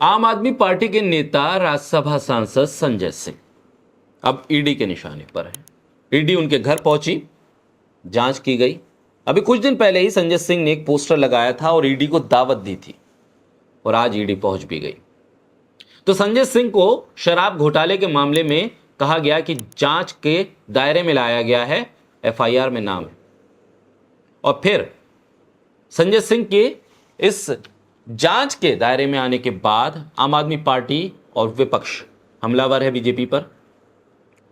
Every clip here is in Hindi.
आम आदमी पार्टी के नेता राज्यसभा सांसद संजय सिंह अब ईडी के निशाने पर है। ईडी उनके घर पहुंची, जांच की गई। अभी कुछ दिन पहले ही संजय सिंह ने एक पोस्टर लगाया था और ईडी को दावत दी थी और आज ईडी पहुंच भी गई। तो संजय सिंह को शराब घोटाले के मामले में कहा गया कि जांच के दायरे में लाया गया है, एफआईआर में नाम है। और फिर संजय सिंह के इस जांच के दायरे में आने के बाद आम आदमी पार्टी और विपक्ष हमलावर है बीजेपी पर।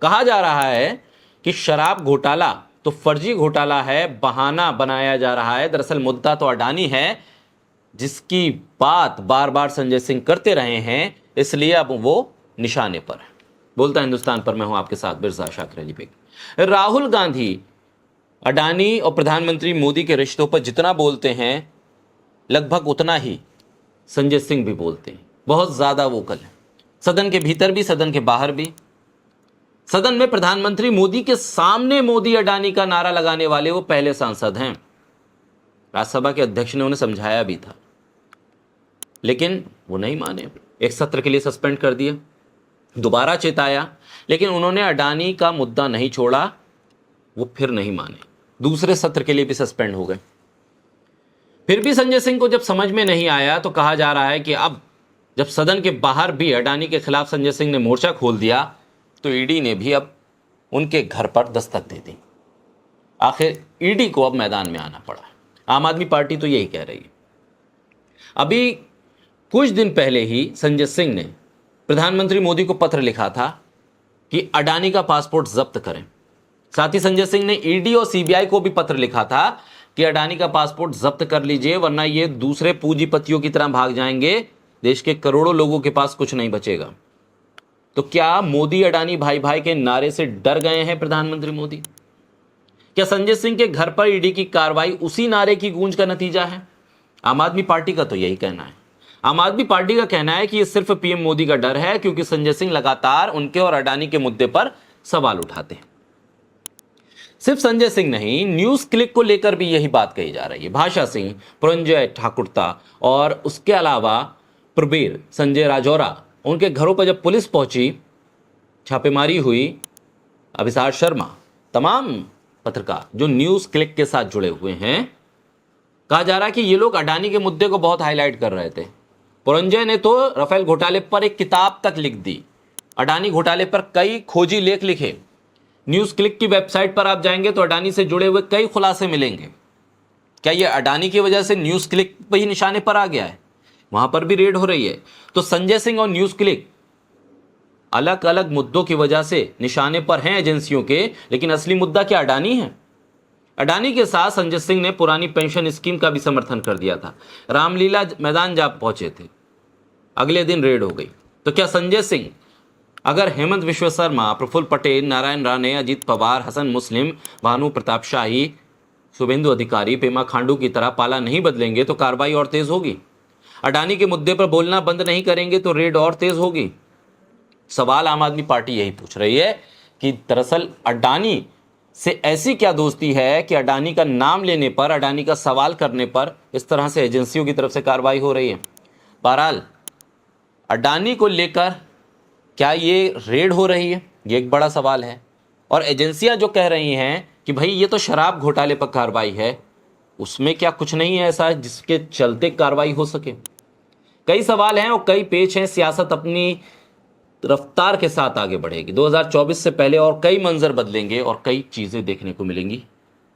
कहा जा रहा है कि शराब घोटाला तो फर्जी घोटाला है, बहाना बनाया जा रहा है। दरअसल मुद्दा तो अडानी है, जिसकी बात बार बार संजय सिंह करते रहे हैं, इसलिए अब वो निशाने पर है। बोलता हिंदुस्तान पर मैं हूं आपके साथ बिरसा शाकिर अली बेग। राहुल गांधी अडानी और प्रधानमंत्री मोदी के रिश्तों पर जितना बोलते हैं, लगभग उतना ही संजय सिंह भी बोलते हैं। बहुत ज्यादा वोकल है, सदन के भीतर भी, सदन के बाहर भी। सदन में प्रधानमंत्री मोदी के सामने मोदी अडानी का नारा लगाने वाले वो पहले सांसद हैं। राज्यसभा के अध्यक्ष ने उन्हें समझाया भी था, लेकिन वो नहीं माने। एक सत्र के लिए सस्पेंड कर दिया, दोबारा चेताया, लेकिन उन्होंने अडानी का मुद्दा नहीं छोड़ा। वो फिर नहीं माने, दूसरे सत्र के लिए भी सस्पेंड हो गए। फिर भी संजय सिंह को जब समझ में नहीं आया तो कहा जा रहा है कि अब जब सदन के बाहर भी अडानी के खिलाफ संजय सिंह ने मोर्चा खोल दिया, तो ईडी ने भी अब उनके घर पर दस्तक दे दी। आखिर ईडी को अब मैदान में आना पड़ा। आम आदमी पार्टी तो यही कह रही है। अभी कुछ दिन पहले ही संजय सिंह ने प्रधानमंत्री मोदी को पत्र लिखा था कि अडानी का पासपोर्ट जब्त करें। साथ ही संजय सिंह ने ईडी और सीबीआई को भी पत्र लिखा था कि अडानी का पासपोर्ट जब्त कर लीजिए, वरना ये दूसरे पूंजीपतियों की तरह भाग जाएंगे, देश के करोड़ों लोगों के पास कुछ नहीं बचेगा। तो क्या मोदी अडानी भाई भाई के नारे से डर गए हैं प्रधानमंत्री मोदी? क्या संजय सिंह के घर पर ईडी की कार्रवाई उसी नारे की गूंज का नतीजा है? आम आदमी पार्टी का तो यही कहना है। आम आदमी पार्टी का कहना है कि यह सिर्फ पीएम मोदी का डर है, क्योंकि संजय सिंह लगातार उनके और अडानी के मुद्दे पर सवाल उठाते हैं। सिर्फ संजय सिंह नहीं, न्यूज क्लिक को लेकर भी यही बात कही जा रही है। भाषा सिंह, पुरंजय ठाकुरता और उसके अलावा प्रबीर, संजय राजौरा, उनके घरों पर जब पुलिस पहुंची, छापेमारी हुई, अभिसार शर्मा, तमाम पत्रकार जो न्यूज क्लिक के साथ जुड़े हुए हैं, कहा जा रहा है कि ये लोग अडानी के मुद्दे को बहुत हाईलाइट कर रहे थे। पुरंजय ने तो राफेल घोटाले पर एक किताब तक लिख दी, अडानी घोटाले पर कई खोजी लेख लिखे। न्यूज क्लिक की वेबसाइट पर आप जाएंगे तो अडानी से जुड़े हुए कई खुलासे मिलेंगे। क्या ये अडानी की वजह से न्यूज क्लिक पे ही निशाने पर आ गया है? वहां पर भी रेड हो रही है। तो संजय सिंह और न्यूज क्लिक अलग अलग मुद्दों की वजह से निशाने पर हैं एजेंसियों के, लेकिन असली मुद्दा क्या अडानी है? अडानी के साथ संजय सिंह ने पुरानी पेंशन स्कीम का भी समर्थन कर दिया था। रामलीला मैदान जा पहुंचे थे, अगले दिन रेड हो गई। तो क्या संजय सिंह अगर हेमंत विश्व शर्मा, प्रफुल्ल पटेल, नारायण राणे, अजीत पवार, हसन मुस्लिम, भानु प्रताप शाही, शुभेंदु अधिकारी, पेमा खांडू की तरह पाला नहीं बदलेंगे तो कार्रवाई और तेज होगी? अडानी के मुद्दे पर बोलना बंद नहीं करेंगे तो रेड और तेज होगी? सवाल आम आदमी पार्टी यही पूछ रही है कि दरअसल अडानी से ऐसी क्या दोस्ती है कि अडानी का नाम लेने पर, अडानी का सवाल करने पर इस तरह से एजेंसियों की तरफ से कार्रवाई हो रही है। बहरहाल अडानी को लेकर क्या ये रेड हो रही है, ये एक बड़ा सवाल है। और एजेंसियां जो कह रही हैं कि भाई ये तो शराब घोटाले पर कार्रवाई है, उसमें क्या कुछ नहीं है ऐसा जिसके चलते कार्रवाई हो सके? कई सवाल हैं और कई पेच हैं। सियासत अपनी रफ्तार के साथ आगे बढ़ेगी। 2024 से पहले और कई मंजर बदलेंगे और कई चीजें देखने को मिलेंगी।